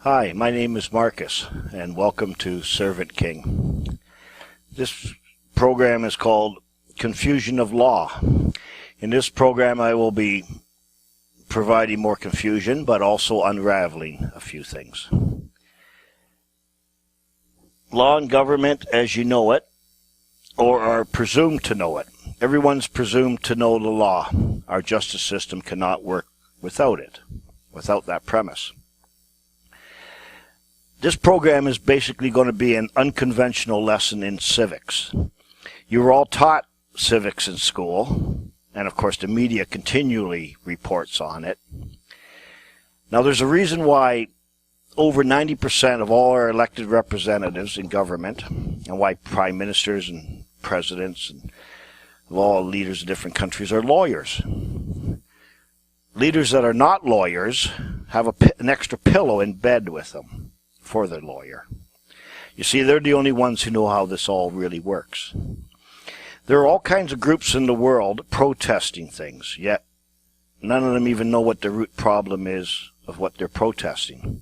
Hi, my name is Marcus, and welcome to Servant King. This program is called Confusion of Law. In this program, I will be providing more confusion, but also unraveling a few things. Law and government as you know it, or are presumed to know it. Everyone's presumed to know the law. Our justice system cannot work without it, without that premise. This program is basically going to be an unconventional lesson in civics. You were all taught civics in school, and of course the media continually reports on it. Now there's a reason why over 90% of all our elected representatives in government, and why prime ministers and presidents and of all leaders of different countries are lawyers. Leaders that are not lawyers have an extra pillow in bed with them for their lawyer. You see, they're the only ones who know how this all really works. There are all kinds of groups in the world protesting things, yet none of them even know what the root problem is of what they're protesting.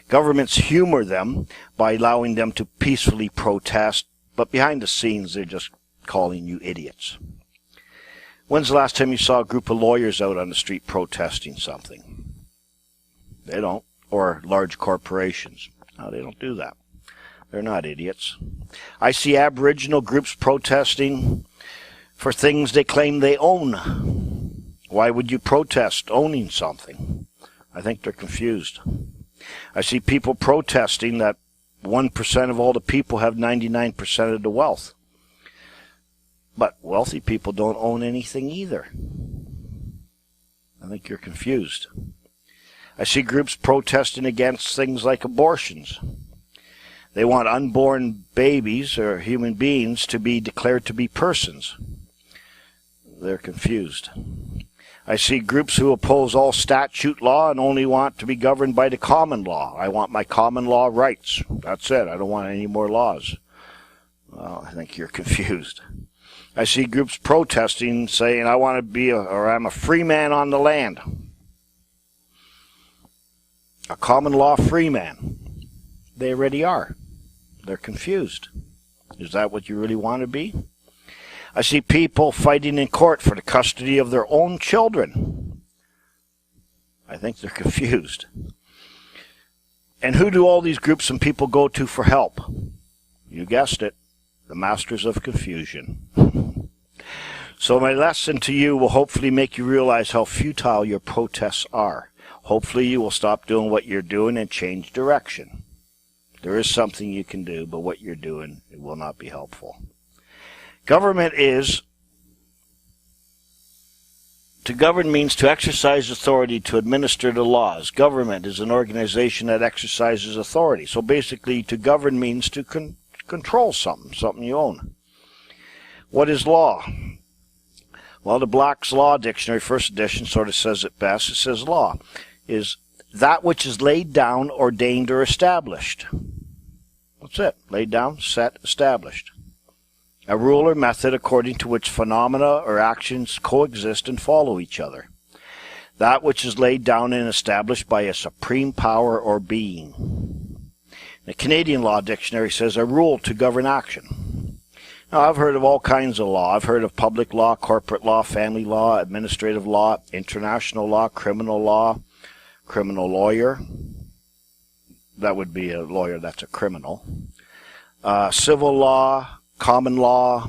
Governments humor them by allowing them to peacefully protest, but behind the scenes they're just calling you idiots. When's the last time you saw a group of lawyers out on the street protesting something? They don't. Or large corporations. No, they don't do that. They're not idiots. I see Aboriginal groups protesting for things they claim they own. Why would you protest owning something? I think they're confused. I see people protesting that 1% of all the people have 99% of the wealth. But wealthy people don't own anything either. I think you're confused. I see groups protesting against things like abortions. They want unborn babies or human beings to be declared to be persons. They're confused. I see groups who oppose all statute law and only want to be governed by the common law. I want my common law rights. That's it. I don't want any more laws. Well, I think you're confused. I see groups protesting saying, I want to be I'm a free man on the land. A common law free man. They already are. They're confused. Is that what you really want to be? I see people fighting in court for the custody of their own children. I think they're confused. And who do all these groups and people go to for help? You guessed it. The masters of confusion. So my lesson to you will hopefully make you realize how futile your protests are. Hopefully you will stop doing what you're doing and change direction. There is something you can do, but what you're doing, it will not be helpful. Government is, to govern means to exercise authority to administer the laws. Government is an organization that exercises authority. So basically, to govern means to control something you own. What is law? Well, the Black's Law Dictionary, first edition, sort of says it best. It says law is that which is laid down, ordained, or established. That's it. Laid down, set, established. A rule or method according to which phenomena or actions coexist and follow each other. That which is laid down and established by a supreme power or being. The Canadian Law Dictionary says a rule to govern action. Now, I've heard of all kinds of law. I've heard of public law, corporate law, family law, administrative law, international law, criminal lawyer. That would be a lawyer that's a criminal. Civil law, common law,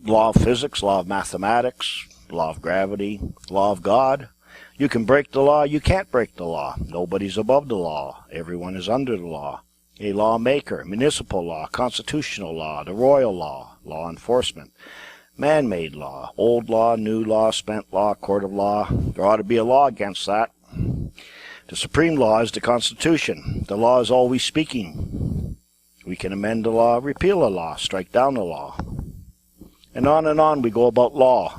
law of physics, law of mathematics, law of gravity, law of God. You can break the law, you can't break the law. Nobody's above the law. Everyone is under the law. A lawmaker, municipal law, constitutional law, the royal law, law enforcement, man-made law, old law, new law, spent law, court of law. There ought to be a law against that. The supreme law is the Constitution. The law is always speaking. We can amend the law, repeal a law, strike down the law. And on we go about law.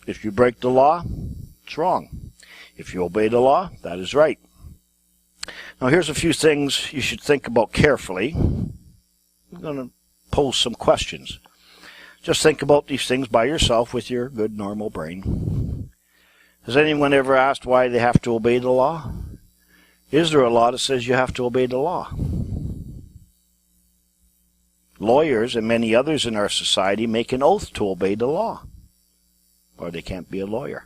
If you break the law, it's wrong. If you obey the law, that is right. Now here's a few things you should think about carefully. I'm going to pose some questions. Just think about these things by yourself with your good normal brain. Has anyone ever asked why they have to obey the law? Is there a law that says you have to obey the law? Lawyers and many others in our society make an oath to obey the law, or they can't be a lawyer.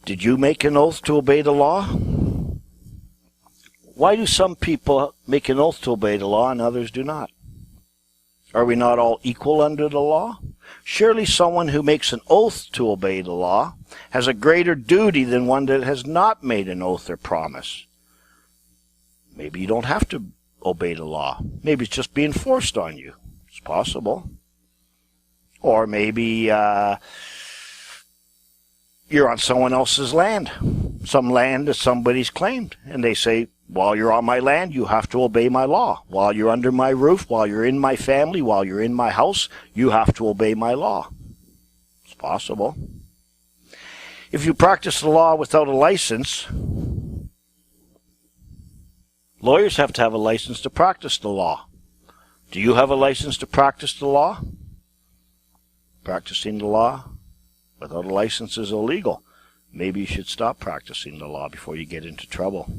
Did you make an oath to obey the law? Why do some people make an oath to obey the law and others do not? Are we not all equal under the law? Surely someone who makes an oath to obey the law has a greater duty than one that has not made an oath or promise. Maybe you don't have to obey the law. Maybe it's just being forced on you. It's possible. Or maybe you're on someone else's land, some land that somebody's claimed, and they say, while you're on my land, you have to obey my law. While you're under my roof, while you're in my family, while you're in my house, you have to obey my law. It's possible. If you practice the law without a license, lawyers have to have a license to practice the law. Do you have a license to practice the law? Practicing the law without a license is illegal. Maybe you should stop practicing the law before you get into trouble.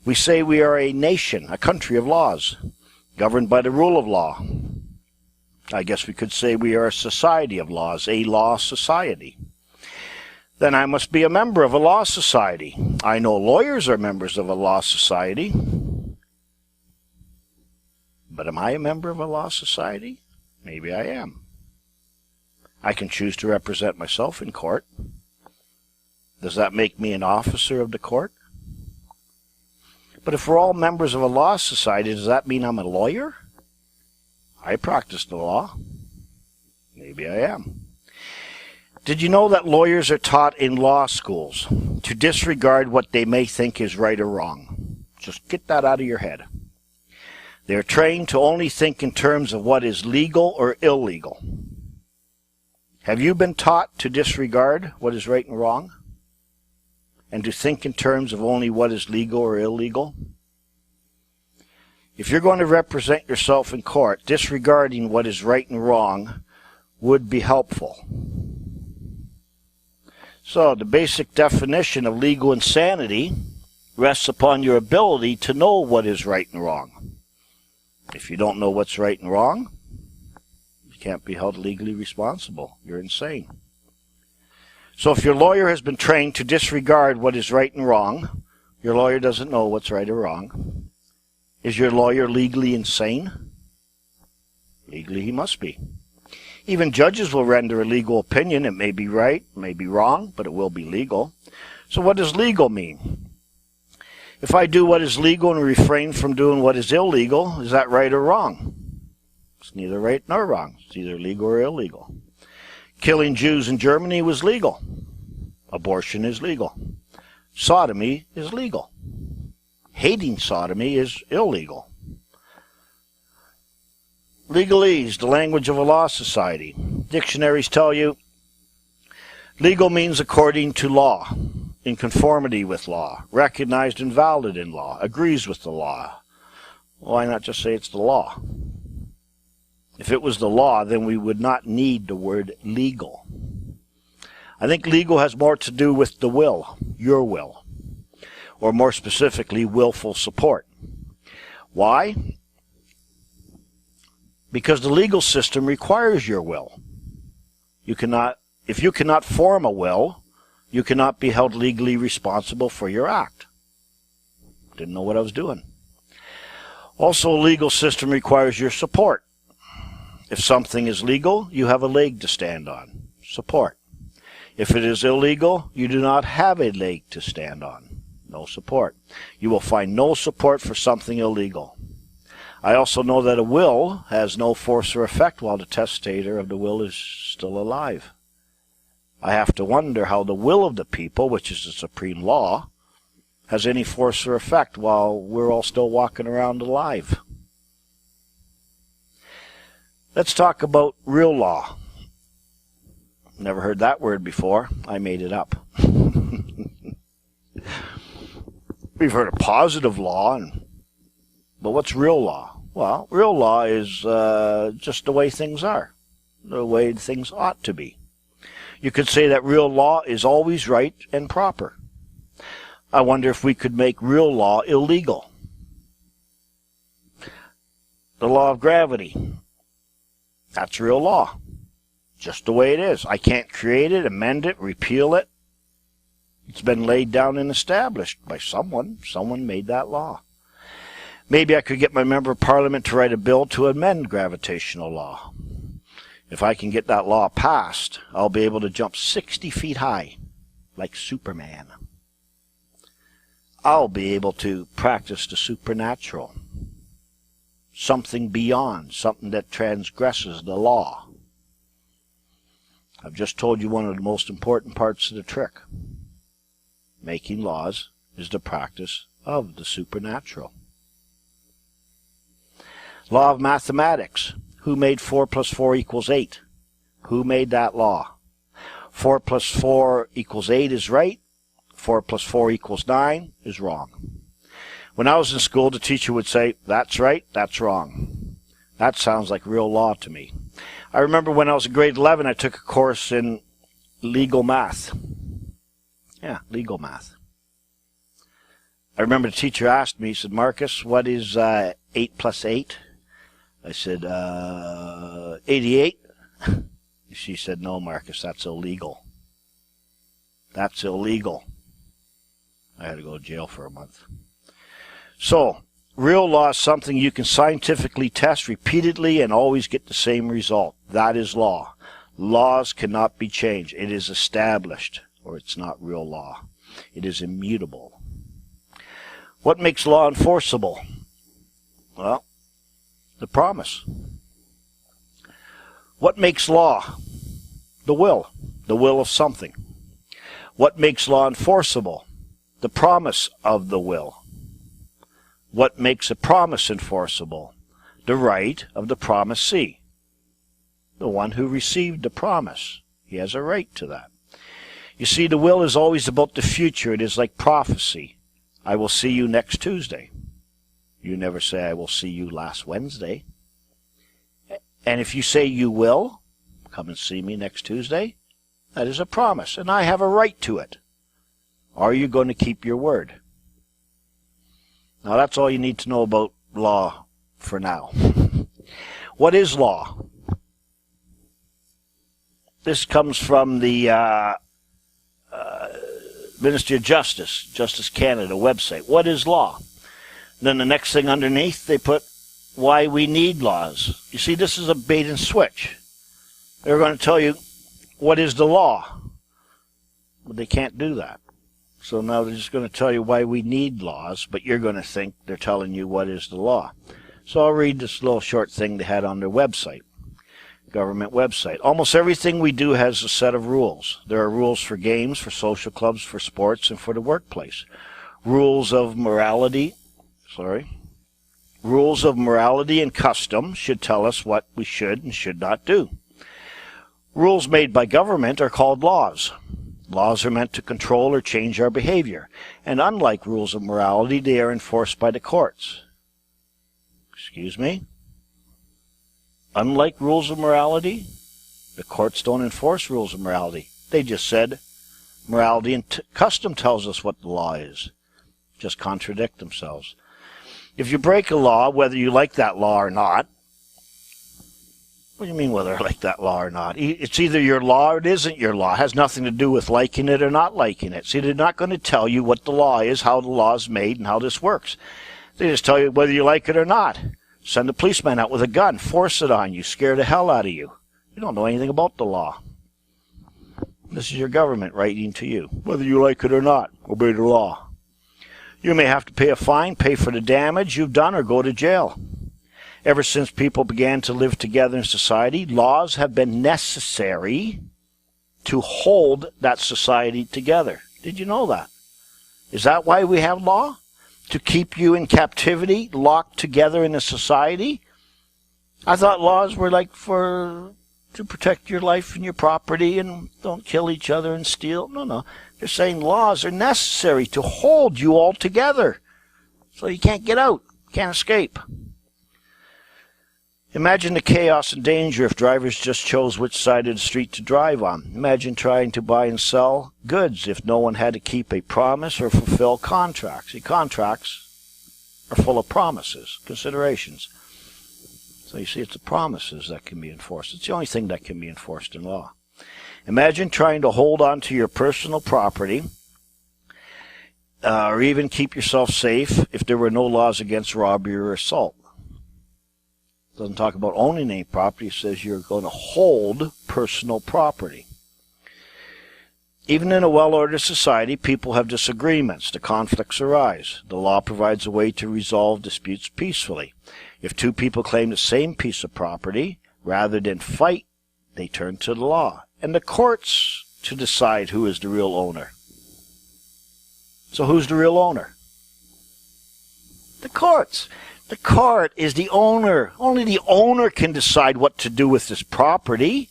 We say we are a nation, a country of laws, governed by the rule of law. I guess we could say we are a society of laws, a law society. Then I must be a member of a law society. I know lawyers are members of a law society. But am I a member of a law society? Maybe I am. I can choose to represent myself in court. Does that make me an officer of the court? But if we're all members of a law society, does that mean I'm a lawyer? I practice the law. Maybe I am. Did you know that lawyers are taught in law schools to disregard what they may think is right or wrong? Just get that out of your head. They're trained to only think in terms of what is legal or illegal. Have you been taught to disregard what is right and wrong? And to think in terms of only what is legal or illegal? If you're going to represent yourself in court, disregarding what is right and wrong would be helpful. So, the basic definition of legal insanity rests upon your ability to know what is right and wrong. If you don't know what's right and wrong, you can't be held legally responsible. You're insane. So if your lawyer has been trained to disregard what is right and wrong, your lawyer doesn't know what's right or wrong. Is your lawyer legally insane? Legally, he must be. Even judges will render a legal opinion. It may be right, it may be wrong, but it will be legal. So what does legal mean? If I do what is legal and refrain from doing what is illegal, is that right or wrong? It's neither right nor wrong. It's either legal or illegal. Killing Jews in Germany was legal. Abortion is legal. Sodomy is legal. Hating sodomy is illegal. Legalese, the language of a law society. Dictionaries tell you legal means according to law, in conformity with law, recognized and valid in law, agrees with the law. Why not just say it's the law? If it was the law, then we would not need the word legal. I think legal has more to do with the will, your will, or more specifically, willful support. Why? Because the legal system requires your will. If you cannot form a will, you cannot be held legally responsible for your act. Didn't know what I was doing. Also, a legal system requires your support. If something is legal, you have a leg to stand on. Support. If it is illegal, you do not have a leg to stand on. No support. You will find no support for something illegal. I also know that a will has no force or effect while the testator of the will is still alive. I have to wonder how the will of the people, which is the supreme law, has any force or effect while we're all still walking around alive. Let's talk about real law. Never heard that word before. I made it up. We've heard of positive law, but what's real law? Well, real law is just the way things are, the way things ought to be. You could say that real law is always right and proper. I wonder if we could make real law illegal. The law of gravity. That's real law. Just the way it is. I can't create it, amend it, repeal it. It's been laid down and established by someone. Someone made that law. Maybe I could get my member of parliament to write a bill to amend gravitational law. If I can get that law passed, I'll be able to jump 60 feet high, like Superman. I'll be able to practice the supernatural. Something beyond, something that transgresses the law. I've just told you one of the most important parts of the trick. Making laws is the practice of the supernatural. Law of mathematics. Who made 4 plus 4 equals 8? Who made that law? 4 plus 4 equals 8 is right. 4 plus 4 equals 9 is wrong. When I was in school, the teacher would say, that's right, that's wrong. That sounds like real law to me. I remember when I was in grade 11, I took a course in legal math. Yeah, legal math. I remember the teacher asked me, he said, Marcus, what is 8 plus 8? I said, 88. She said, no, Marcus, that's illegal. That's illegal. I had to go to jail for a month. So, real law is something you can scientifically test repeatedly and always get the same result. That is law. Laws cannot be changed. It is established, or it's not real law. It is immutable. What makes law enforceable? Well, the promise. What makes law? The will of something. What makes law enforceable? The promise of the will. What makes a promise enforceable? The right of the promisee. The one who received the promise. He has a right to that. You see, the will is always about the future. It is like prophecy. I will see you next Tuesday. You never say, I will see you last Wednesday. And if you say you will, come and see me next Tuesday, that is a promise, and I have a right to it. Are you going to keep your word? Now, that's all you need to know about law for now. What is law? This comes from the Ministry of Justice, Justice Canada website. What is law? Then the next thing underneath, they put why we need laws. You see, this is a bait and switch. They're going to tell you what is the law, but they can't do that. So now they're just going to tell you why we need laws, but you're going to think they're telling you what is the law. So I'll read this little short thing they had on their website, government website. Almost everything we do has a set of rules. There are rules for games, for social clubs, for sports, and for the workplace. Rules of morality and custom should tell us what we should and should not do. Rules made by government are called laws. Laws are meant to control or change our behavior, and unlike rules of morality, they are enforced by the courts. Excuse me? Unlike rules of morality, the courts don't enforce rules of morality. They just said morality and custom tells us what the law is. Just contradict themselves. If you break a law, whether you like that law or not, what do you mean whether I like that law or not? It's either your law or it isn't your law. It has nothing to do with liking it or not liking it. See, they're not going to tell you what the law is, how the law is made, and how this works. They just tell you whether you like it or not. Send a policeman out with a gun, force it on you, scare the hell out of you. You don't know anything about the law. This is your government writing to you. Whether you like it or not, obey the law. You may have to pay a fine, pay for the damage you've done, or go to jail. Ever since people began to live together in society, laws have been necessary to hold that society together. Did you know that? Is that why we have law? To keep you in captivity, locked together in a society? I thought laws were like to protect your life and your property and don't kill each other and steal. No. They're saying laws are necessary to hold you all together. So you can't get out, can't escape. Imagine the chaos and danger if drivers just chose which side of the street to drive on. Imagine trying to buy and sell goods if no one had to keep a promise or fulfill contracts. See, contracts are full of promises, considerations. So you see, it's the promises that can be enforced. It's the only thing that can be enforced in law. Imagine trying to hold on to your personal property or even keep yourself safe if there were no laws against robbery or assault. It doesn't talk about owning any property. It says you're going to hold personal property. Even in a well-ordered society, people have disagreements. The conflicts arise. The law provides a way to resolve disputes peacefully. If two people claim the same piece of property, rather than fight, they turn to the law and the courts to decide who is the real owner. So who's the real owner? The courts. The court is the owner. Only the owner can decide what to do with this property.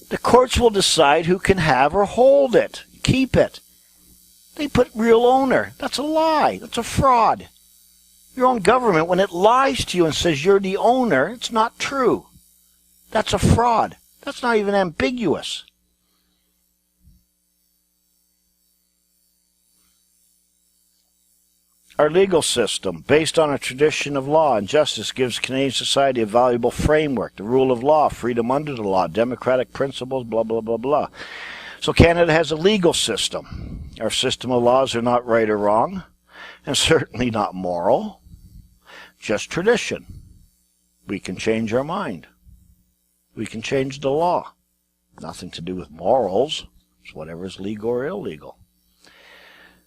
The courts will decide who can have or hold it, keep it. They put real owner. That's a lie. That's a fraud. Your own government, when it lies to you and says you're the owner, it's not true. That's a fraud. That's not even ambiguous. Our legal system, based on a tradition of law and justice, gives Canadian society a valuable framework. The rule of law, freedom under the law, democratic principles, blah, blah, blah, blah. So Canada has a legal system. Our system of laws are not right or wrong, and certainly not moral, just tradition. We can change our mind. We can change the law. Nothing to do with morals. It's whatever is legal or illegal.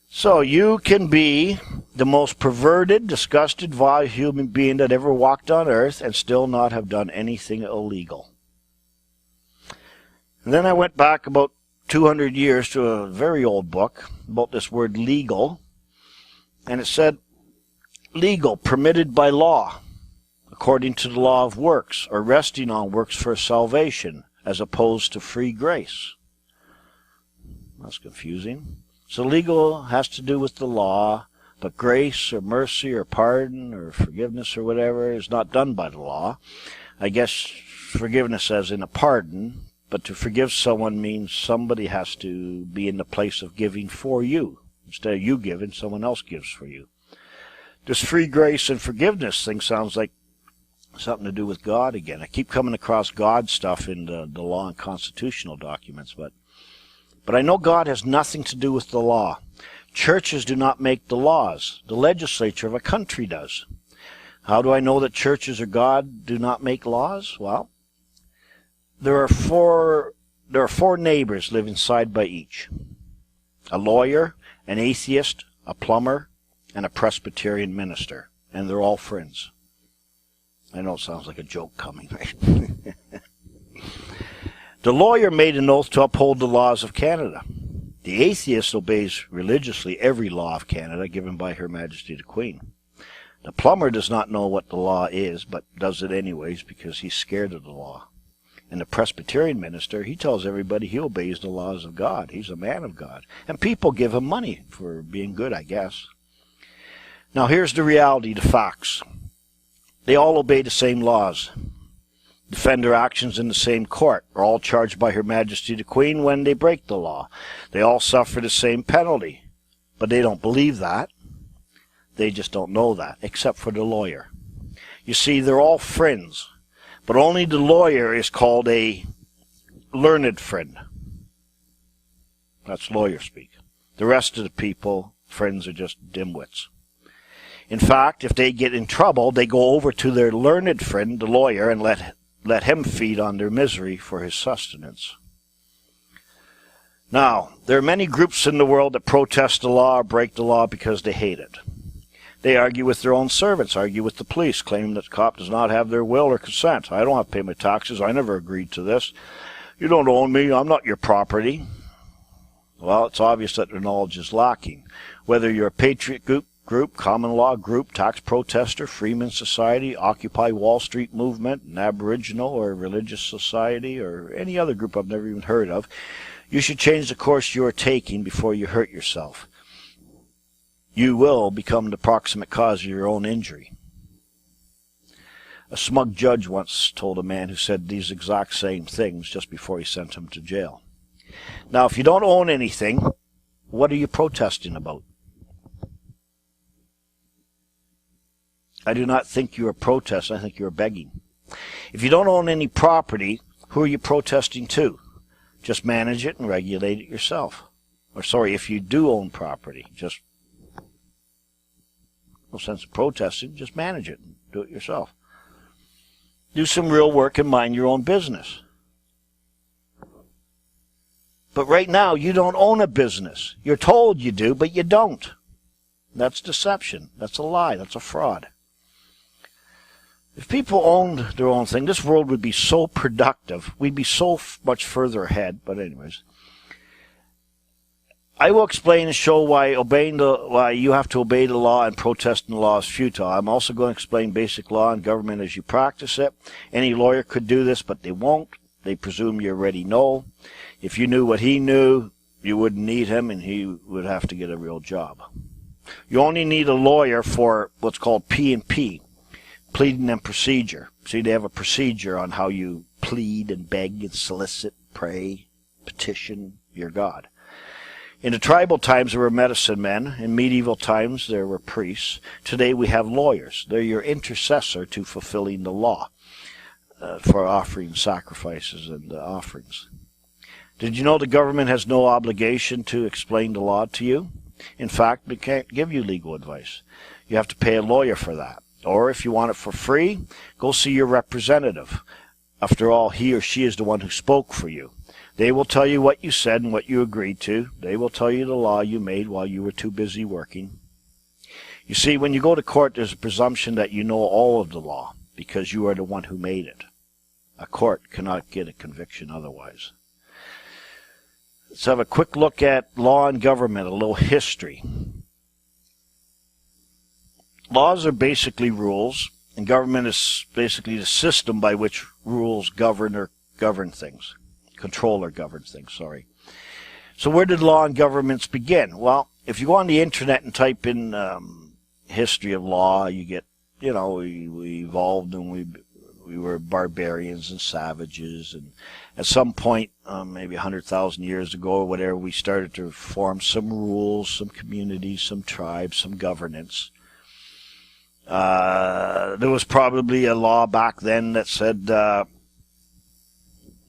So you can be the most perverted, disgusted, vile human being that ever walked on earth and still not have done anything illegal. And then I went back about 200 years to a very old book about this word legal. And it said, legal, permitted by law, according to the law of works, or resting on works for salvation, as opposed to free grace. That's confusing. So legal has to do with the law, but grace or mercy or pardon or forgiveness or whatever is not done by the law. I guess forgiveness as in a pardon, but to forgive someone means somebody has to be in the place of giving for you. Instead of you giving, someone else gives for you. This free grace and forgiveness thing sounds like something to do with God again. I keep coming across God stuff in the law and constitutional documents, but I know God has nothing to do with the law. Churches do not make the laws. The legislature of a country does. How do I know that churches or God do not make laws? Well, there are four neighbors living side by each. A lawyer, an atheist, a plumber, and a Presbyterian minister. And they're all friends. I know it sounds like a joke coming, right? The lawyer made an oath to uphold the laws of Canada. The atheist obeys religiously every law of Canada given by Her Majesty the Queen. The plumber does not know what the law is, but does it anyways because he's scared of the law. And the Presbyterian minister, he tells everybody he obeys the laws of God. He's a man of God. And people give him money for being good, I guess. Now here's the reality, the facts. They all obey the same laws. Defend their actions in the same court, are all charged by Her Majesty the Queen when they break the law. They all suffer the same penalty, but they don't believe that. They just don't know that, except for the lawyer. You see, they're all friends, but only the lawyer is called a learned friend. That's lawyer speak. The rest of the people, friends, are just dimwits. In fact, if they get in trouble, they go over to their learned friend, the lawyer, and let him feed on their misery for his sustenance. Now, there are many groups in the world that protest the law or break the law because they hate it. They argue with their own servants, argue with the police, claiming that the cop does not have their will or consent. I don't have to pay my taxes. I never agreed to this. You don't own me. I'm not your property. Well, it's obvious that their knowledge is lacking. Whether you're a patriot group, common law group, tax protester, Freeman Society, Occupy Wall Street movement, an Aboriginal or religious society, or any other group I've never even heard of, you should change the course you are taking before you hurt yourself. You will become the proximate cause of your own injury. A smug judge once told a man who said these exact same things just before he sent him to jail. Now, if you don't own anything, what are you protesting about? I do not think you are protesting. I think you are begging. If you don't own any property, who are you protesting to? Just manage it and regulate it yourself. Or sorry, if you do own property, just no sense of protesting, just manage it and do it yourself. Do some real work and mind your own business. But right now, you don't own a business. You're told you do, but you don't. That's deception. That's a lie. That's a fraud. If people owned their own thing, this world would be so productive. We'd be so much further ahead. But anyways, I will explain and show why you have to obey the law and protesting the law is futile. I'm also going to explain basic law and government as you practice it. Any lawyer could do this, but they won't. They presume you already know. If you knew what he knew, you wouldn't need him, and he would have to get a real job. You only need a lawyer for what's called P&P, pleading and procedure. See, they have a procedure on how you plead and beg and solicit, pray, petition your God. In the tribal times, there were medicine men. In medieval times, there were priests. Today, we have lawyers. They're your intercessor to fulfilling the law for offering sacrifices and offerings. Did you know the government has no obligation to explain the law to you? In fact, they can't give you legal advice. You have to pay a lawyer for that. Or if you want it for free, go see your representative. After all, he or she is the one who spoke for you. They will tell you what you said and what you agreed to. They will tell you the law you made while you were too busy working. You see, when you go to court, there's a presumption that you know all of the law because you are the one who made it. A court cannot get a conviction otherwise. Let's have a quick look at law and government, a little history. Laws are basically rules, and government is basically the system by which rules govern things. Control or govern things, sorry. So where did law and governments begin? Well, if you go on the internet and type in history of law, you get, we evolved and we were barbarians and savages, and at some point, maybe 100,000 years ago or whatever, we started to form some rules, some communities, some tribes, some governance. There was probably a law back then that said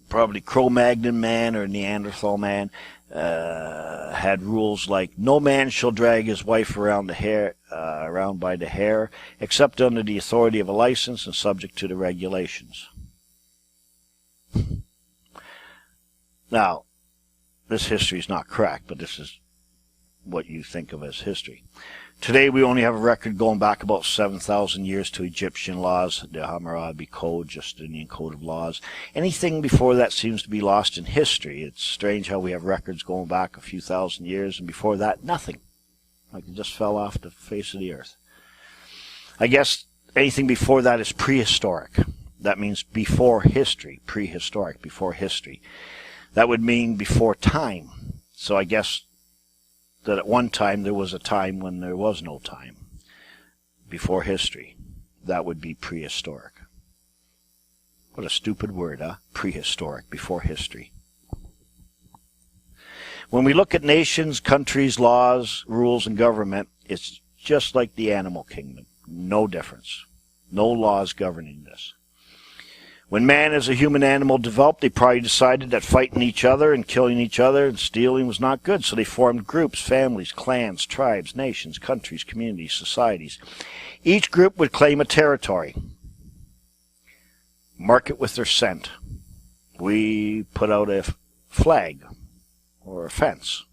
probably Cro-Magnon man or Neanderthal man had rules like no man shall drag his wife around by the hair except under the authority of a license and subject to the regulations. Now, this history is not correct, but this is what you think of as history. Today we only have a record going back about 7,000 years to Egyptian laws, the Hammurabi Code, Justinian Code of Laws. Anything before that seems to be lost in history. It's strange how we have records going back a few thousand years, and before that, nothing. Like it just fell off the face of the earth. I guess anything before that is prehistoric. That means before history, prehistoric, before history. That would mean before time. So I guess that at one time there was a time when there was no time. Before history. That would be prehistoric. What a stupid word, huh? Prehistoric, before history. When we look at nations, countries, laws, rules, and government, it's just like the animal kingdom. No difference. No laws governing this. When man as a human animal developed, they probably decided that fighting each other and killing each other and stealing was not good. So they formed groups, families, clans, tribes, nations, countries, communities, societies. Each group would claim a territory, mark it with their scent. We put out a flag or a fence.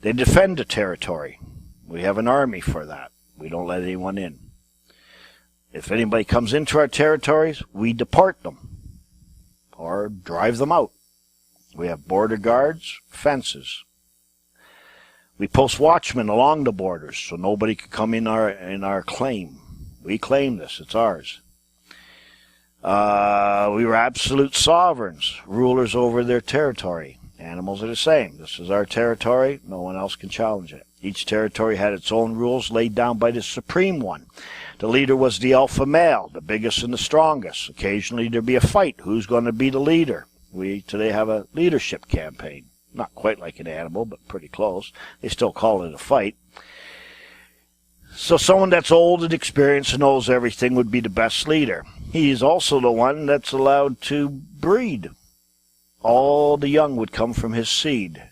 They defend the territory. We have an army for that. We don't let anyone in. If anybody comes into our territories, we deport them or drive them out. We have border guards, fences. We post watchmen along the borders so nobody can come in our claim. We claim this. It's ours. We were absolute sovereigns, rulers over their territory. Animals are the same. This is our territory. No one else can challenge it. Each territory had its own rules laid down by the supreme one. The leader was the alpha male, the biggest and the strongest. Occasionally there'd be a fight. Who's going to be the leader? We today have a leadership campaign. Not quite like an animal, but pretty close. They still call it a fight. So someone that's old and experienced and knows everything would be the best leader. He's also the one that's allowed to breed. All the young would come from his seed.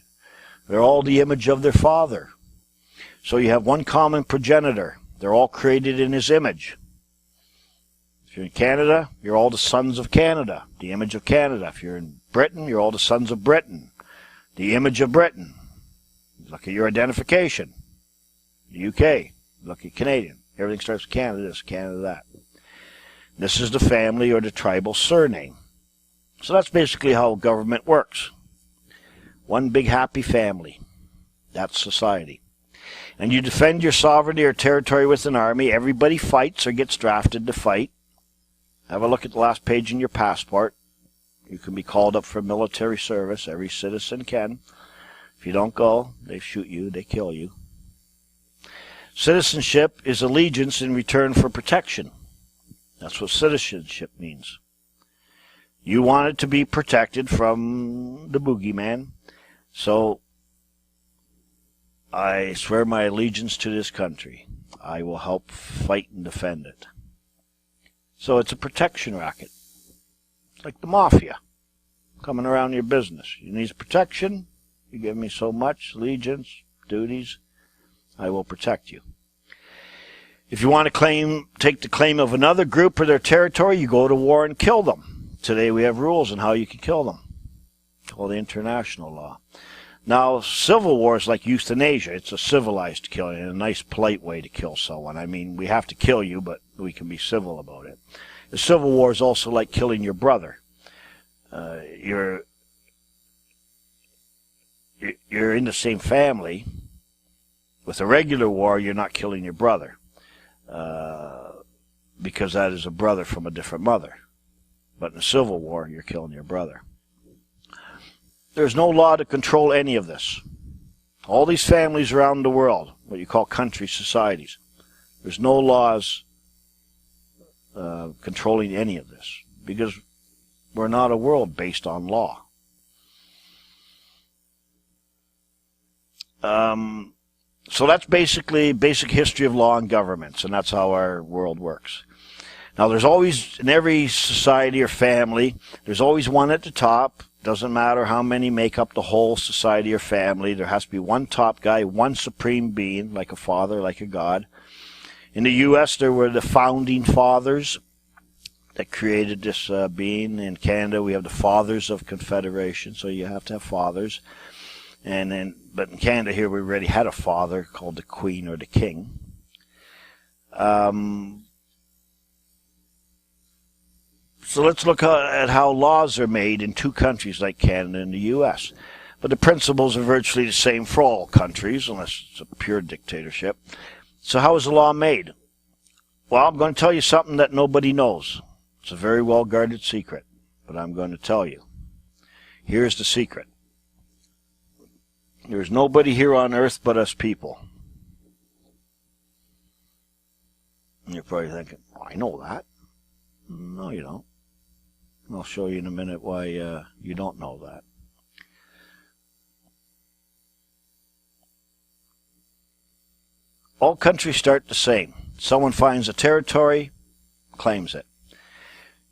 They're all the image of their father. So you have one common progenitor. They're all created in his image. If you're in Canada, you're all the sons of Canada, the image of Canada. If you're in Britain, you're all the sons of Britain, the image of Britain. Look at your identification. The UK, look at Canadian. Everything starts with Canada this, Canada that. This is the family or the tribal surname. So that's basically how government works. One big happy family. That's society. And you defend your sovereignty or territory with an army. Everybody fights or gets drafted to fight. Have a look at the last page in your passport. You can be called up for military service. Every citizen can. If you don't go, they shoot you, they kill you. Citizenship is allegiance in return for protection. That's what citizenship means. You want it to be protected from the boogeyman. So, I swear my allegiance to this country. I will help fight and defend it. So it's a protection racket. It's like the mafia coming around your business. You need protection. You give me so much, allegiance, duties. I will protect you. If you want to take the claim of another group or their territory, you go to war and kill them. Today we have rules on how you can kill them. It's called the international law. Now, civil war is like euthanasia. It's a civilized killing, a nice, polite way to kill someone. I mean, we have to kill you, but we can be civil about it. The civil war is also like killing your brother. You're in the same family. With a regular war, you're not killing your brother, because that is a brother from a different mother. But in a civil war, you're killing your brother. There's no law to control any of this. All these families around the world, what you call country societies, there's no laws controlling any of this, because we're not a world based on law. So that's basically basic history of law and governments, and that's how our world works. Now, there's always, in every society or family, there's always one at the top. Doesn't matter how many make up the whole society or family. There has to be one top guy, one supreme being, like a father, like a god. In the U.S., there were the founding fathers that created this being. In Canada, we have the Fathers of Confederation, so you have to have fathers. But in Canada here, we already had a father called the Queen or the King. So let's look at how laws are made in two countries like Canada and the U.S. But the principles are virtually the same for all countries, unless it's a pure dictatorship. So how is the law made? Well, I'm going to tell you something that nobody knows. It's a very well-guarded secret, but I'm going to tell you. Here's the secret. There's nobody here on earth but us people. And you're probably thinking, oh, I know that. No, you don't. I'll show you in a minute why you don't know that. All countries start the same. Someone finds a territory, claims it.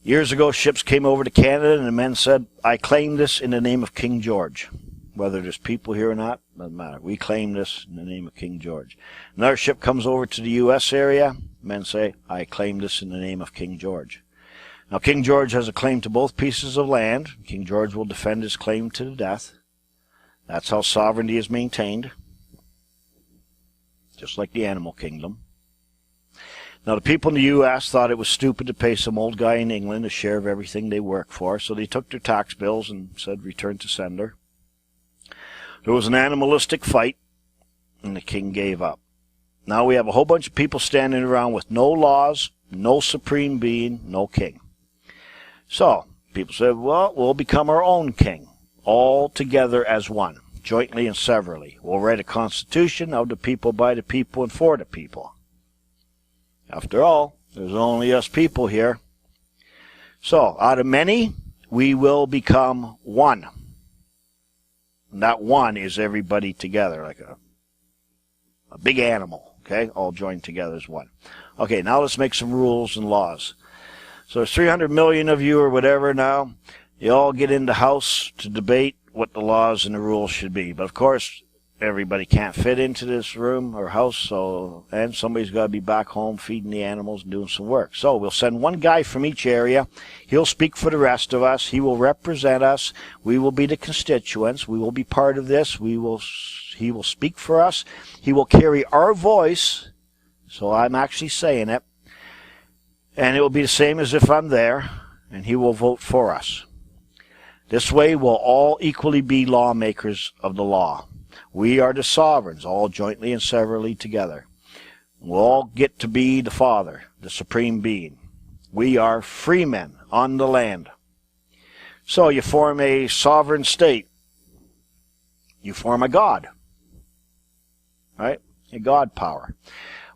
Years ago, ships came over to Canada, and the men said, I claim this in the name of King George. Whether there's people here or not, doesn't matter. We claim this in the name of King George. Another ship comes over to the U.S. area. Men say, I claim this in the name of King George. Now, King George has a claim to both pieces of land. King George will defend his claim to the death. That's how sovereignty is maintained, just like the animal kingdom. Now, the people in the U.S. thought it was stupid to pay some old guy in England a share of everything they work for, so they took their tax bills and said, return to sender. There was an animalistic fight, and the king gave up. Now we have a whole bunch of people standing around with no laws, no supreme being, no king. So, people said, well, we'll become our own king. all together as one, jointly and severally. We'll write a constitution of the people, by the people, and for the people. After all, there's only us people here. So, out of many, we will become one. And that one is everybody together, like a big animal, okay? All joined together as one. Okay, now let's make some rules and laws. So there's 300 million of you or whatever now. You all get in the house to debate what the laws and the rules should be. But of course, everybody can't fit into this room or house, and somebody's got to be back home feeding the animals and doing some work. So we'll send one guy from each area. He'll speak for the rest of us. He will represent us. We will be the constituents. We will be part of this. He will speak for us. He will carry our voice. So I'm actually saying it. And it will be the same as if I'm there. And he will vote for us. This way we'll all equally be lawmakers of the law. We are the sovereigns, all jointly and severally together. We'll all get to be the Father, the Supreme Being. We are free men on the land. So you form a sovereign state. You form a God. Right? A God power.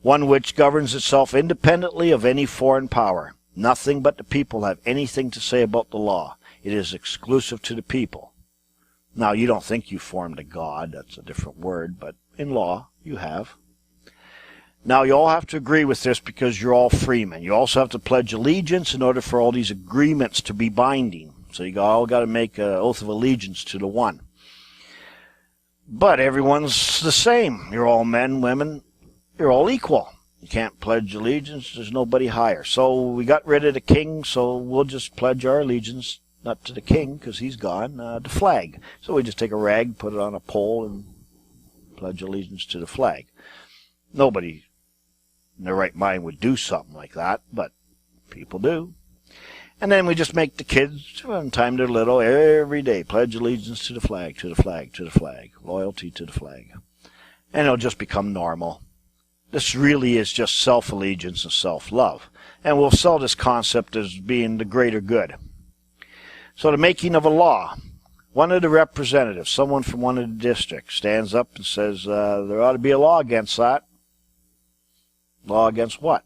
One which governs itself independently of any foreign power. Nothing but the people have anything to say about the law. It is exclusive to the people. Now, you don't think you formed a God. That's a different word, but in law, you have. Now, you all have to agree with this because you're all freemen. You also have to pledge allegiance in order for all these agreements to be binding. So you all got to make an oath of allegiance to the one. But everyone's the same. You're all men, women. You're all equal. You can't pledge allegiance. There's nobody higher. So we got rid of the king, so we'll just pledge our allegiance, not to the king, because he's gone, the flag. So we just take a rag, put it on a pole, and pledge allegiance to the flag. Nobody in their right mind would do something like that, but people do. And then we just make the kids, from the time they're little, every day, pledge allegiance to the flag, to the flag, to the flag, loyalty to the flag. And it'll just become normal. This really is just self-allegiance and self-love. And we'll sell this concept as being the greater good. So the making of a law. One of the representatives, someone from one of the districts, stands up and says, there ought to be a law against that. Law against what?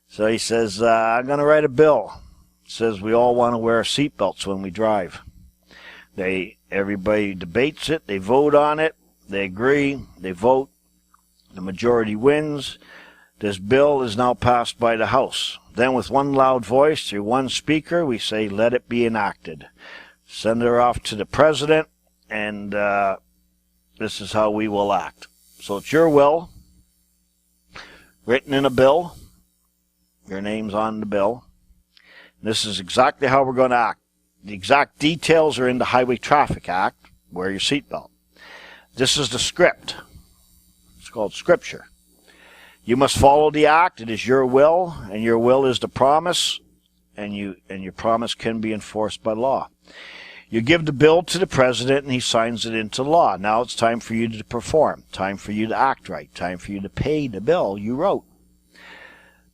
So he says, I'm going to write a bill. It says we all want to wear seatbelts when we drive. Everybody debates it. They vote on it. They agree. They vote. The majority wins. This bill is now passed by the House. Then with one loud voice through one speaker, we say, let it be enacted. Send her off to the president, and this is how we will act. So it's your will, written in a bill. Your name's on the bill. This is exactly how we're going to act. The exact details are in the Highway Traffic Act. Wear your seatbelt. This is the script. It's called Scripture. You must follow the act. It is your will, and your will is the promise, and your promise can be enforced by law. You give the bill to the president, and he signs it into law. Now it's time for you to perform, time for you to act right, time for you to pay the bill you wrote.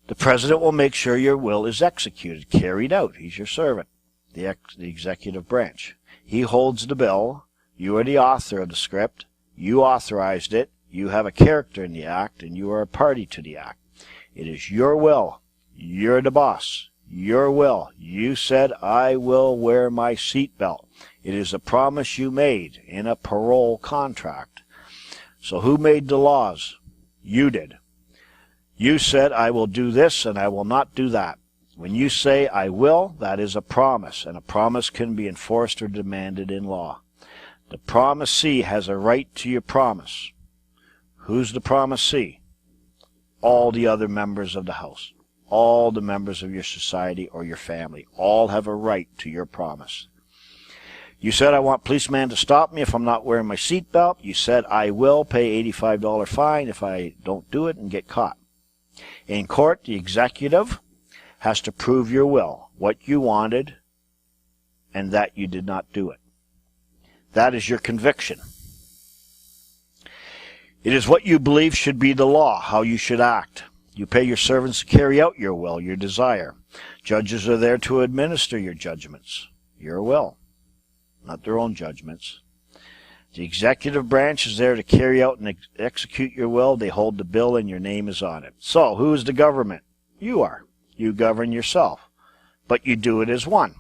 The president will make sure your will is executed, carried out. He's your servant, the executive branch. He holds the bill. You are the author of the script. You authorized it. You have a character in the act, and you are a party to the act. It is your will. You're the boss. Your will. You said, I will wear my seatbelt. It is a promise you made in a parole contract. So who made the laws? You did. You said, I will do this and I will not do that. When you say, I will, that is a promise, and a promise can be enforced or demanded in law. The promisee has a right to your promise. Who's the promisee? All the other members of the house. All the members of your society or your family. All have a right to your promise. You said, I want policeman to stop me if I'm not wearing my seatbelt. You said, I will pay $85 fine if I don't do it and get caught. In court, the executive has to prove your will, what you wanted, and that you did not do it. That is your conviction. It is what you believe should be the law, how you should act. You pay your servants to carry out your will, your desire. Judges are there to administer your judgments, your will. not their own judgments. The executive branch is there to carry out and execute your will. They hold the bill and your name is on it. So, who is the government? You are. You govern yourself. But you do it as one.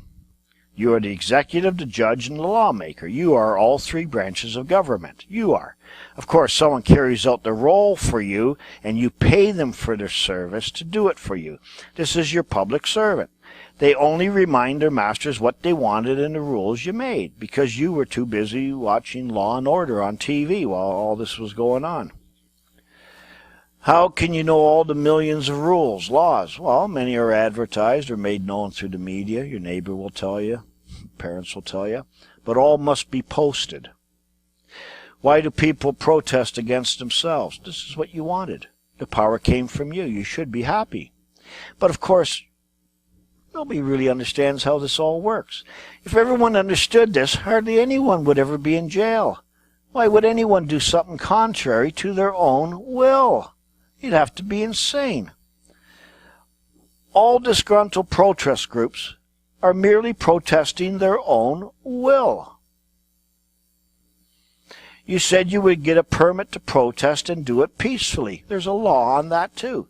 You are the executive, the judge, and the lawmaker. You are all three branches of government. You are. Of course, someone carries out the role for you, and you pay them for their service to do it for you. This is your public servant. They only remind their masters what they wanted in the rules you made, because you were too busy watching Law and Order on TV while all this was going on. How can you know all the millions of rules, laws? Well, many are advertised or made known through the media. Your neighbor will tell you. Parents will tell you. But all must be posted. Why do people protest against themselves? This is what you wanted. The power came from you. You should be happy. But of course, nobody really understands how this all works. If everyone understood this, hardly anyone would ever be in jail. Why would anyone do something contrary to their own will? You'd have to be insane. All disgruntled protest groups are merely protesting their own will. You said you would get a permit to protest and do it peacefully. There's a law on that too.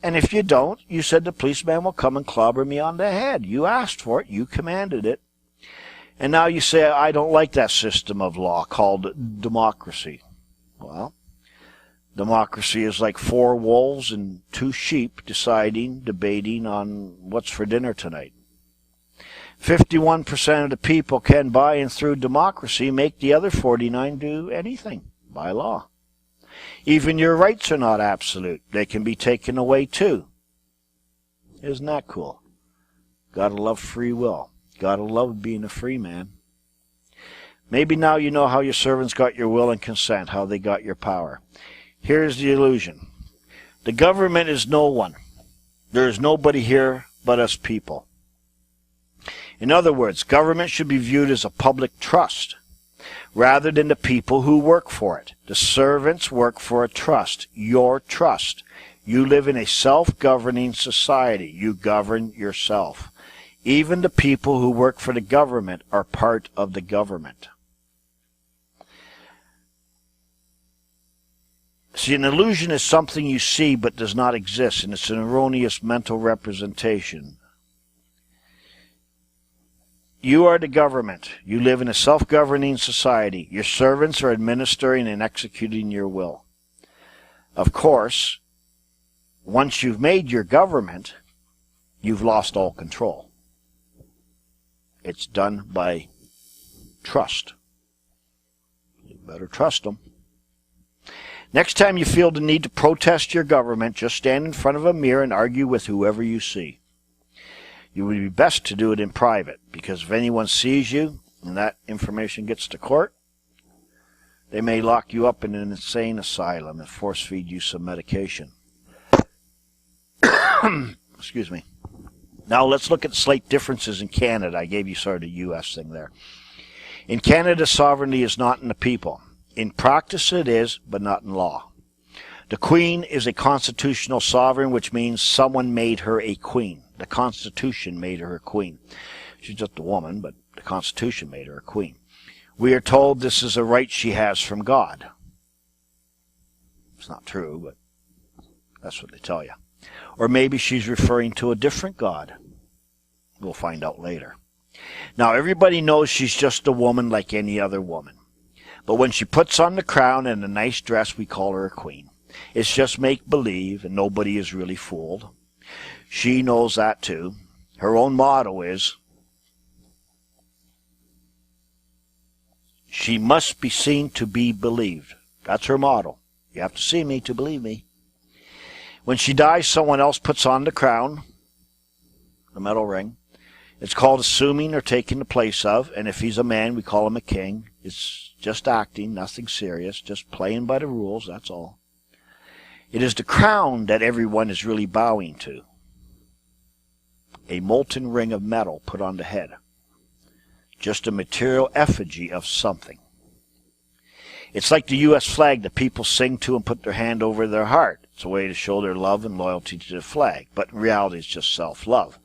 And if you don't, you said the policeman will come and clobber me on the head. You asked for it. You commanded it. And now you say, I don't like that system of law called democracy. Well, democracy is like 4 wolves and 2 sheep debating on what's for dinner tonight. 51% of the people can, by and through democracy, make the other 49 do anything by law. Even your rights are not absolute. They can be taken away too. Isn't that cool? Gotta love free will. Gotta love being a free man. Maybe now you know how your servants got your will and consent, how they got your power. Here's the illusion. The government is no one. There is nobody here but us people. In other words, government should be viewed as a public trust, rather than the people who work for it. The servants work for a trust, your trust. You live in a self-governing society. You govern yourself. Even the people who work for the government are part of the government. See, an illusion is something you see but does not exist, and it's an erroneous mental representation. You are the government. You live in a self-governing society. Your servants are administering and executing your will. Of course, once you've made your government, you've lost all control. It's done by trust. You better trust them. Next time you feel the need to protest your government, just stand in front of a mirror and argue with whoever you see. It would be best to do it in private, because if anyone sees you and that information gets to court, they may lock you up in an insane asylum and force feed you some medication. Excuse me. Now let's look at slight differences in Canada. I gave you sort of the U.S. thing there. In Canada, sovereignty is not in the people. In practice it is, but not in law. The Queen is a constitutional sovereign, which means someone made her a queen. The Constitution made her a queen. She's just a woman, but the Constitution made her a queen. We are told this is a right she has from God. It's not true, but that's what they tell you. Or maybe she's referring to a different God. We'll find out later. Now, everybody knows she's just a woman like any other woman. But when she puts on the crown and a nice dress, we call her a queen. It's just make-believe, and nobody is really fooled. She knows that too. Her own motto is, she must be seen to be believed. That's her motto. You have to see me to believe me. When she dies, someone else puts on the crown, the metal ring. It's called assuming or taking the place of, and if he's a man, we call him a king. It's just acting, nothing serious, just playing by the rules, that's all. It is the crown that everyone is really bowing to. A molten ring of metal put on the head. Just a material effigy of something. It's like the U.S. flag that people sing to and put their hand over their heart. It's a way to show their love and loyalty to the flag, but in reality it's just self-love.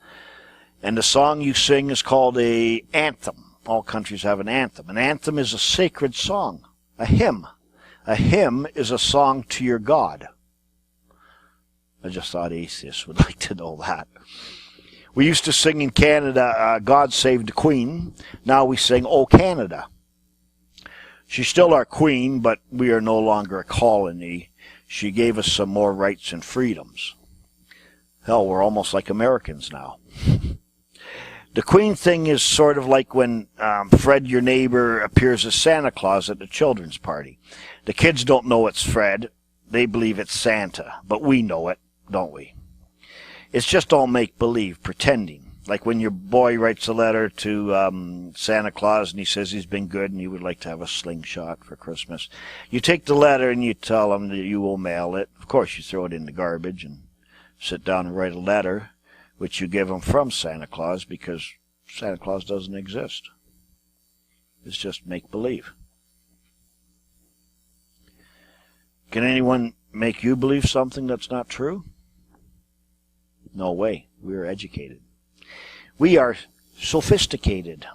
And the song you sing is called an anthem. all countries have an anthem. An anthem is a sacred song, a hymn. A hymn is a song to your God. I just thought atheists would like to know that. We used to sing in Canada, God Save the Queen. Now we sing, Oh Canada. She's still our queen, but we are no longer a colony. She gave us some more rights and freedoms. Hell, we're almost like Americans now. The queen thing is sort of like when Fred, your neighbor, appears as Santa Claus at the children's party. The kids don't know it's Fred. They believe it's Santa, but we know it, don't we? It's just all make-believe, pretending. Like when your boy writes a letter to Santa Claus and he says he's been good and he would like to have a slingshot for Christmas. You take the letter and you tell him that you will mail it. Of course, you throw it in the garbage and sit down and write a letter, which you give him from Santa Claus, because Santa Claus doesn't exist. It's just make-believe. Can anyone make you believe something that's not true? No way. We are educated. We are sophisticated.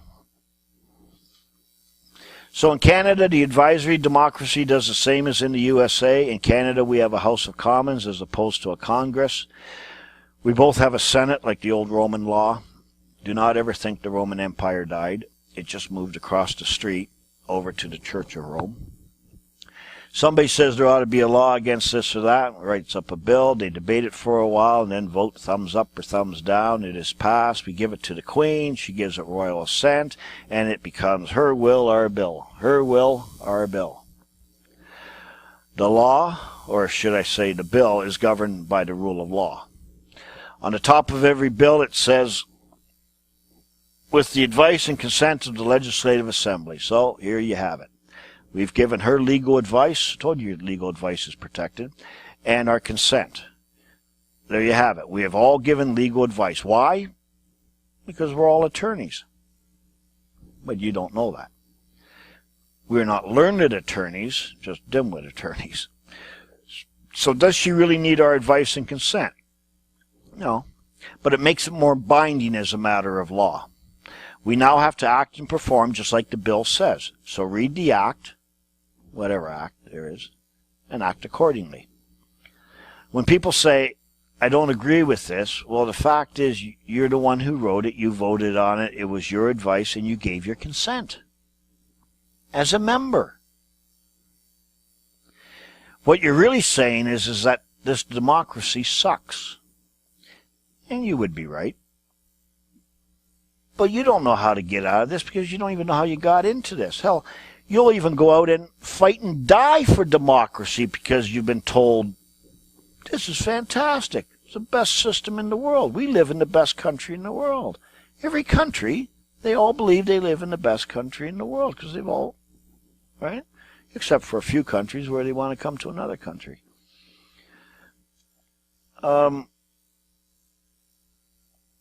So in Canada, the advisory democracy does the same as in the USA. In Canada, we have a House of Commons as opposed to a Congress. We both have a Senate like the old Roman law. Do not ever think the Roman Empire died. It just moved across the street over to the Church of Rome. Somebody says there ought to be a law against this or that, writes up a bill, they debate it for a while, and then vote thumbs up or thumbs down. It is passed. We give it to the Queen. She gives it royal assent, and it becomes her will, our bill. Her will, our bill. The law, or should I say the bill, is governed by the rule of law. On the top of every bill it says, with the advice and consent of the Legislative Assembly. So here you have it. We've given her legal advice. I told you legal advice is protected. And our consent. There you have it. We have all given legal advice. Why? Because we're all attorneys. But you don't know that. We're not learned attorneys, just dimwit attorneys. So does she really need our advice and consent? No. But it makes it more binding as a matter of law. We now have to act and perform just like the bill says. So read the act, whatever act there is, and act accordingly. When people say, I don't agree with this, well, the fact is you're the one who wrote it, you voted on it, it was your advice, and you gave your consent as a member. What you're really saying is that this democracy sucks. And you would be right. But you don't know how to get out of this because you don't even know how you got into this. Hell, you'll even go out and fight and die for democracy because you've been told, this is fantastic. It's the best system in the world. We live in the best country in the world. Every country, they all believe they live in the best country in the world because they've all, right? Except for a few countries where they want to come to another country.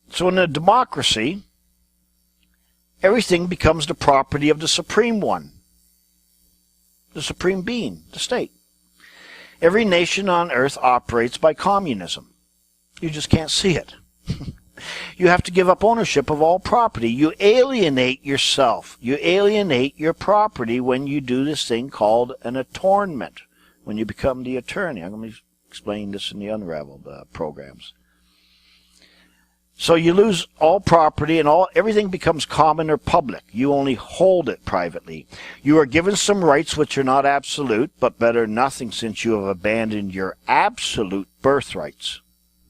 So in a democracy, everything becomes the property of the Supreme One, the Supreme Being, the state. Every nation on earth operates by communism. You just can't see it. You have to give up ownership of all property. You alienate yourself. You alienate your property when you do this thing called an attornment, when you become the attorney. I'm going to explain this in the Unraveled programs. So you lose all property and everything becomes common or public. You only hold it privately. You are given some rights which are not absolute, but better than nothing since you have abandoned your absolute birthrights.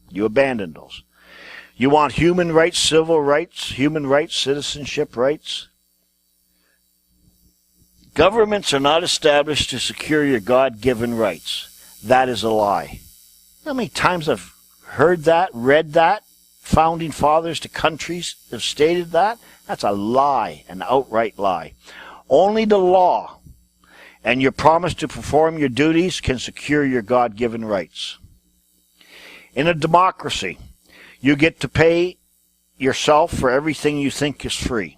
You abandoned those. You want human rights, civil rights, human rights, citizenship rights. Governments are not established to secure your God-given rights. That is a lie. You know how many times I've heard that, read that? Founding fathers to countries have stated that. That's a lie, an outright lie. Only the law and your promise to perform your duties can secure your God-given rights. In a democracy, you get to pay yourself for everything you think is free.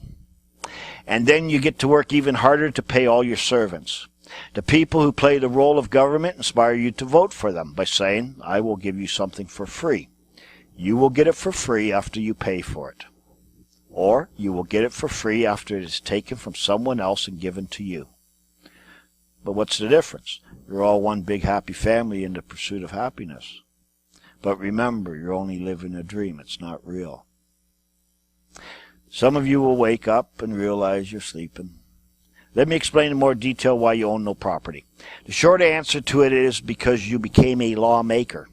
And then you get to work even harder to pay all your servants. The people who play the role of government inspire you to vote for them by saying, I will give you something for free. You will get it for free after you pay for it. or you will get it for free after it is taken from someone else and given to you. But what's the difference? You're all one big happy family in the pursuit of happiness. But remember, you're only living a dream. It's not real. Some of you will wake up and realize you're sleeping. Let me explain in more detail why you own no property. The short answer to it is because you became a lawmaker.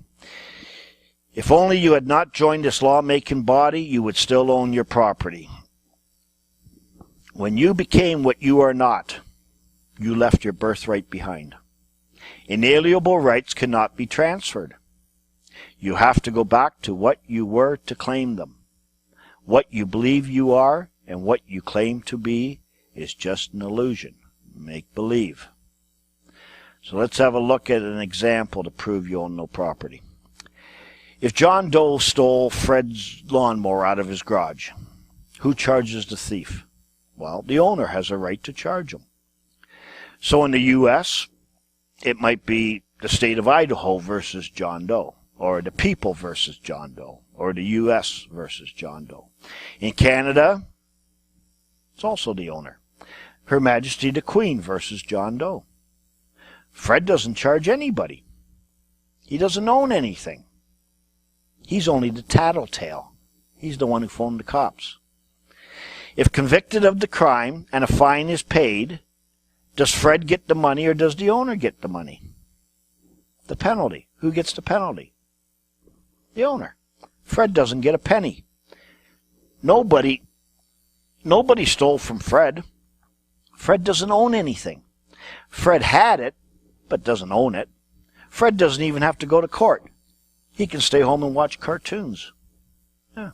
If only you had not joined this lawmaking body, you would still own your property. When you became what you are not, you left your birthright behind. Inalienable rights cannot be transferred. You have to go back to what you were to claim them. What you believe you are and what you claim to be is just an illusion, make-believe. So let's have a look at an example to prove you own no property. If John Doe stole Fred's lawnmower out of his garage, who charges the thief? Well, the owner has a right to charge him. So in the U.S., it might be the state of Idaho versus John Doe, or the people versus John Doe, or the U.S. versus John Doe. In Canada, it's also the owner. Her Majesty the Queen versus John Doe. Fred doesn't charge anybody. He doesn't own anything. He's only the tattletale. He's the one who phoned the cops. If convicted of the crime and a fine is paid, does Fred get the money or does the owner get the money? The penalty. Who gets the penalty? The owner. Fred doesn't get a penny. Nobody stole from Fred. Fred doesn't own anything. Fred had it, but doesn't own it. Fred doesn't even have to go to court. He can stay home and watch cartoons. Yeah.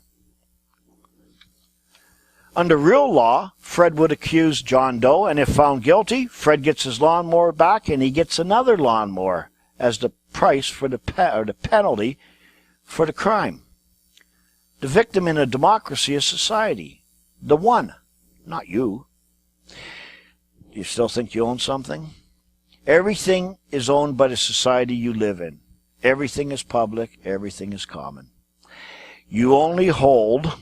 Under real law, Fred would accuse John Doe, and if found guilty, Fred gets his lawnmower back and he gets another lawnmower as the price for the penalty for the crime. The victim in a democracy is society. The one, not you. Do you still think you own something? Everything is owned by the society you live in. Everything is public. Everything is common. You only hold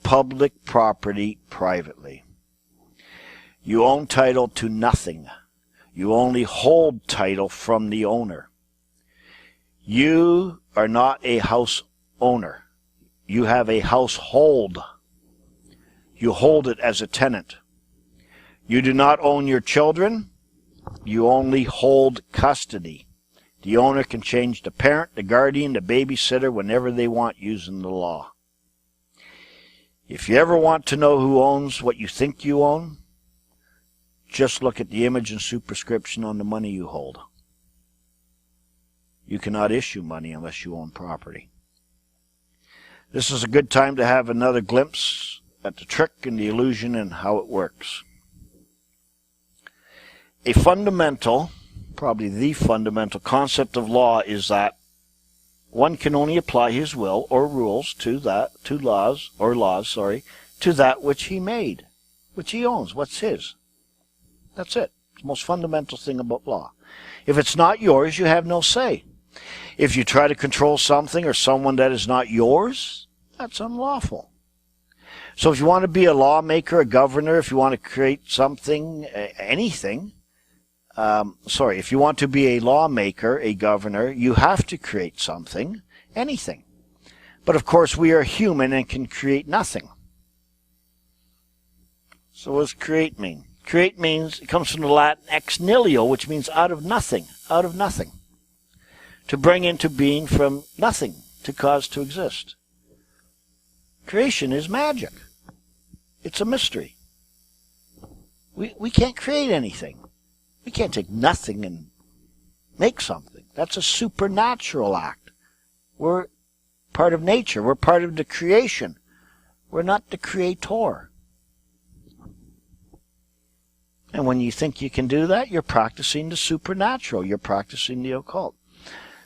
public property privately. You own title to nothing. You only hold title from the owner. You are not a house owner. You have a household. You hold it as a tenant. You do not own your children. You only hold custody. The owner can change the parent, the guardian, the babysitter whenever they want using the law. If you ever want to know who owns what you think you own, just look at the image and superscription on the money you hold. You cannot issue money unless you own property. This is a good time to have another glimpse at the trick and the illusion and how it works. A fundamental, probably the fundamental concept of law is that one can only apply his will or rules to that which he made, which he owns, what's his. That's it. It's the most fundamental thing about law. If it's not yours, you have no say. If you try to control something or someone that is not yours, that's unlawful. So if you want to be a lawmaker, a governor, if you want to create something, anything, if you want to be a lawmaker, a governor, you have to create something, anything. But of course we are human and can create nothing. So what does create mean? Create means, it comes from the Latin ex nihilo, which means out of nothing, out of nothing. To bring into being from nothing, to cause to exist. Creation is magic. It's a mystery. We can't create anything. We can't take nothing and make something. That's a supernatural act. We're part of nature. We're part of the creation. We're not the creator. And when you think you can do that, you're practicing the supernatural. You're practicing the occult.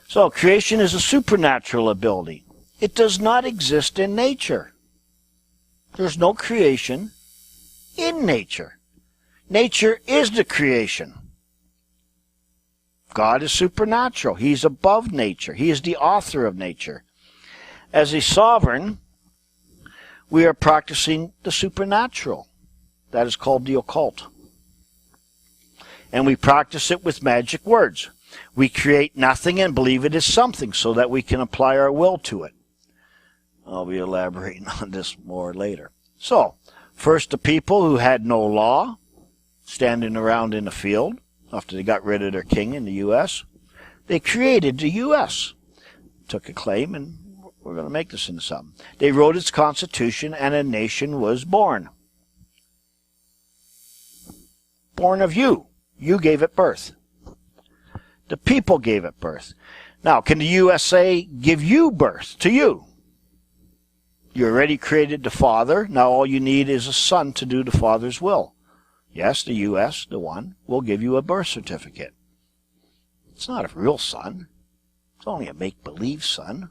So creation is a supernatural ability. It does not exist in nature. There's no creation in nature. Nature is the creation. God is supernatural. He's above nature. He is the author of nature. As a sovereign, we are practicing the supernatural. That is called the occult. And we practice it with magic words. We create nothing and believe it is something so that we can apply our will to it. I'll be elaborating on this more later. So, first the people who had no law, standing around in the field, after they got rid of their king in the U.S., they created the U.S. Took a claim, and we're going to make this into something. They wrote its constitution, and a nation was born. Born of you. You gave it birth. The people gave it birth. Now, can the USA give you birth to you? You already created the Father. Now all you need is a son to do the Father's will. Yes, the U.S., the one, will give you a birth certificate. It's not a real son. It's only a make-believe son.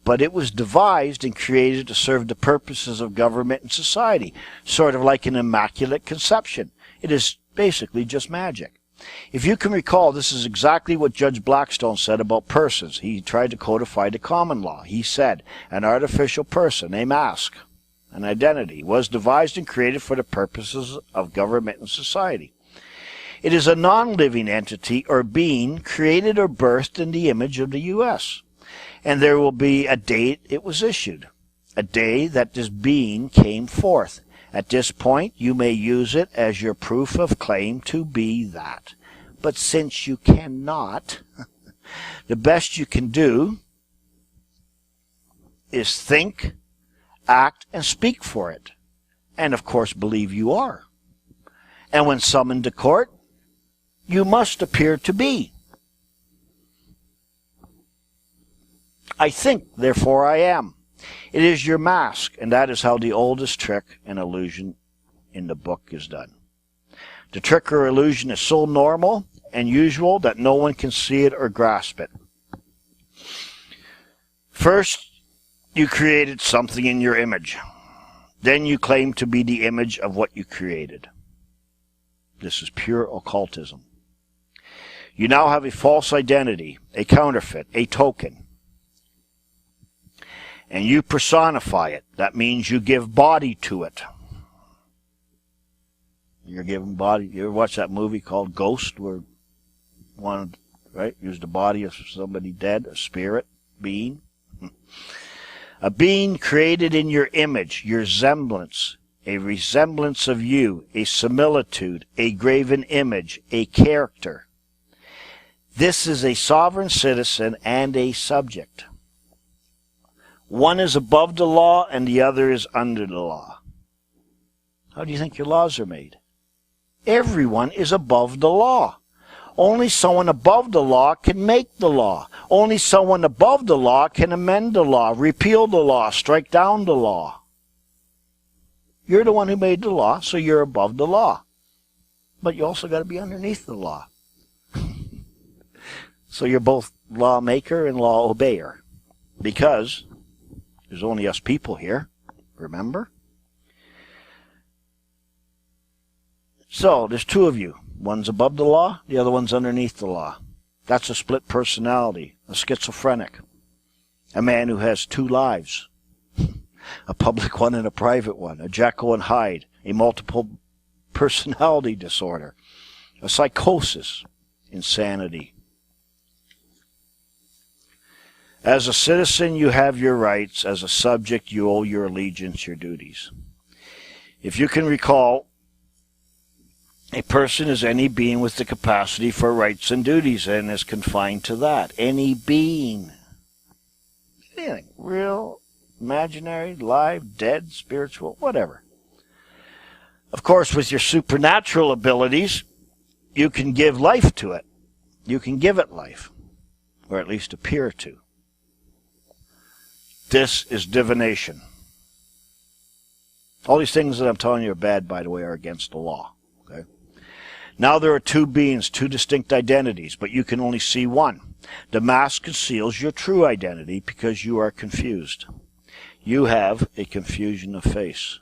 But it was devised and created to serve the purposes of government and society, sort of like an immaculate conception. It is basically just magic. If you can recall, this is exactly what Judge Blackstone said about persons. He tried to codify the common law. He said, an artificial person, a mask, an identity, was devised and created for the purposes of government and society. It is a non-living entity or being created or birthed in the image of the U.S., and there will be a date it was issued, a day that this being came forth. At this point, you may use it as your proof of claim to be that. But since you cannot, the best you can do is think, act, and speak for it. And of course, believe you are. And when summoned to court, you must appear to be. I think, therefore I am. It is your mask, and that is how the oldest trick and illusion in the book is done. The trick or illusion is so normal and usual that no one can see it or grasp it. First, you created something in your image. Then you claim to be the image of what you created. This is pure occultism. You now have a false identity, a counterfeit, a token. And you personify it. That means you give body to it. You're giving body. You ever watch that movie called Ghost, where one, right, used the body of somebody dead, a spirit, being? A being created in your image, your semblance, a resemblance of you, a similitude, a graven image, a character. This is a sovereign citizen and a subject. One is above the law and the other is under the law. How do you think your laws are made? Everyone is above the law. Only someone above the law can make the law. Only someone above the law can amend the law, repeal the law, strike down the law. You're the one who made the law, so you're above the law. But you also got to be underneath the law. So you're both lawmaker and law obeyer. Because there's only us people here, remember? So, there's two of you. One's above the law, the other one's underneath the law. That's a split personality, a schizophrenic. A man who has two lives. A public one and a private one. A Jekyll and Hyde. A multiple personality disorder. A psychosis. Insanity. As a citizen, you have your rights. As a subject, you owe your allegiance, your duties. If you can recall, a person is any being with the capacity for rights and duties and is confined to that. Any being. Anything. Real, imaginary, live, dead, spiritual, whatever. Of course, with your supernatural abilities, you can give life to it. You can give it life. Or at least appear to. This is divination. All these things that I'm telling you are bad, by the way, are against the law. Okay? Now there are two beings, two distinct identities, but you can only see one. The mask conceals your true identity because you are confused. You have a confusion of face.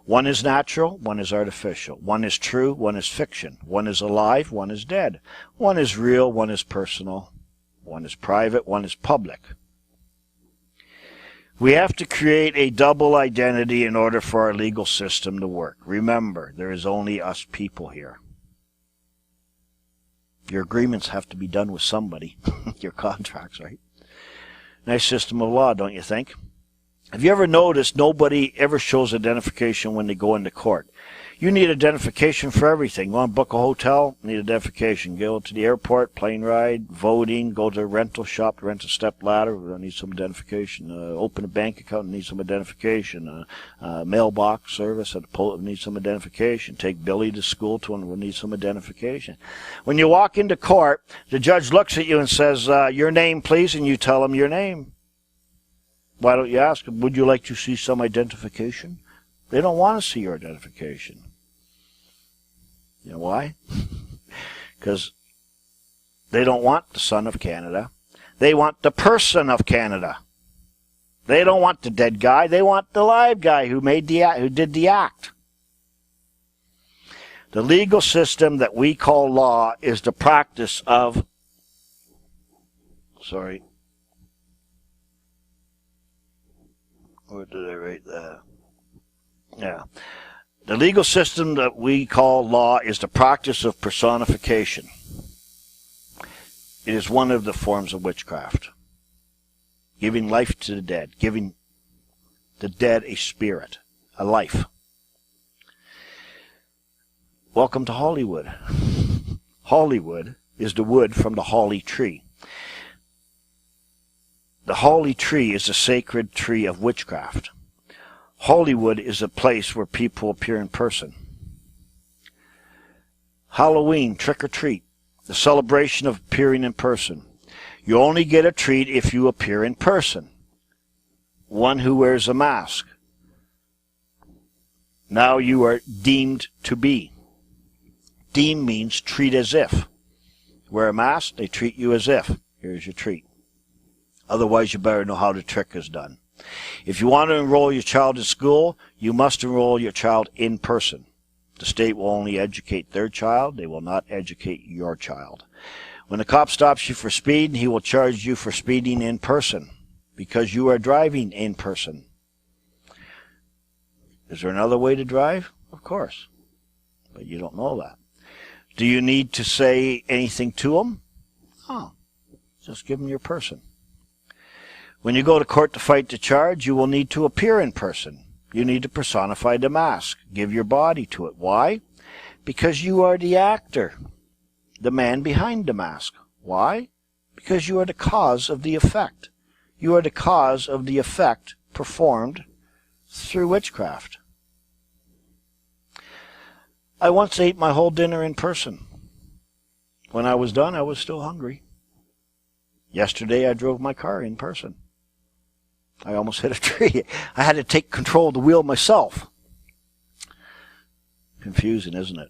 One is natural, one is artificial. One is true, one is fiction. One is alive, one is dead. One is real, one is personal. One is private, one is public. We have to create a double identity in order for our legal system to work. Remember, there is only us people here. Your agreements have to be done with somebody. Your contracts, right? Nice system of law, don't you think? Have you ever noticed nobody ever shows identification when they go into court? You need identification for everything. Want to book a hotel? Need identification. Go to the airport, plane ride, voting, go to a rental shop, rent a step ladder, need some identification. Open a bank account, need some identification. Mailbox service at the post, need some identification. Take Billy to school, will need some identification. When you walk into court, the judge looks at you and says, your name, please, and you tell him your name. Why don't you ask him, would you like to see some identification? They don't want to see your identification. You know why? Because they don't want the son of Canada. They want the person of Canada. They don't want the dead guy. They want the live guy who did the act. The legal system that we call law is the practice of... Sorry. Where did I write that? Yeah. The legal system that we call law is the practice of personification. It is one of the forms of witchcraft. Giving life to the dead. Giving the dead a spirit, a life. Welcome to Hollywood. Hollywood is the wood from the holly tree. The holly tree is the sacred tree of witchcraft. Hollywood is a place where people appear in person. Halloween, trick or treat, the celebration of appearing in person. You only get a treat if you appear in person. One who wears a mask. Now you are deemed to be. Deem means treat as if. Wear a mask, they treat you as if. Here's your treat. Otherwise, you better know how the trick is done. If you want to enroll your child in school, you must enroll your child in person. The state will only educate their child. They will not educate your child. When the cop stops you for speeding, he will charge you for speeding in person because you are driving in person. Is there another way to drive? Of course. But you don't know that. Do you need to say anything to him? Oh, just give him your person. When you go to court to fight the charge, you will need to appear in person. You need to personify the mask. Give your body to it. Why? Because you are the actor, the man behind the mask. Why? Because you are the cause of the effect. You are the cause of the effect performed through witchcraft. I once ate my whole dinner in person. When I was done, I was still hungry. Yesterday, I drove my car in person. I almost hit a tree. I had to take control of the wheel myself. Confusing, isn't it?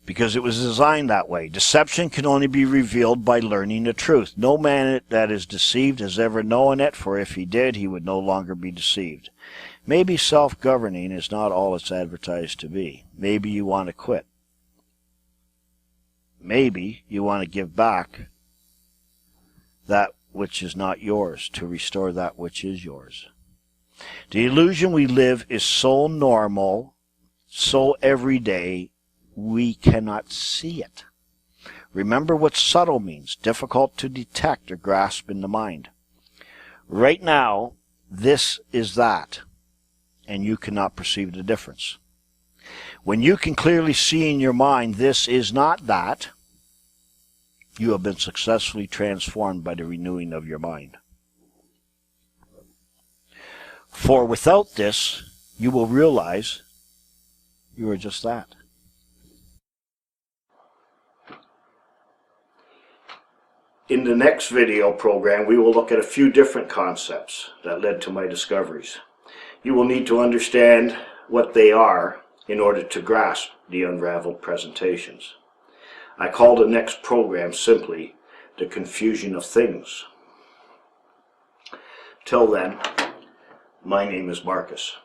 Because it was designed that way. Deception can only be revealed by learning the truth. No man that is deceived has ever known it, for if he did, he would no longer be deceived. Maybe self-governing is not all it's advertised to be. Maybe you want to quit. Maybe you want to give back that which is not yours, to restore that which is yours. The illusion we live is so normal, so everyday, we cannot see it. Remember what subtle means, difficult to detect or grasp in the mind. Right now, this is that, and you cannot perceive the difference. When you can clearly see in your mind this is not that, you have been successfully transformed by the renewing of your mind. For without this, you will realize you are just that. In the next video program, we will look at a few different concepts that led to my discoveries. You will need to understand what they are in order to grasp the unraveled presentations. I call the next program simply The Confusion of Things. Till then, my name is Marcus.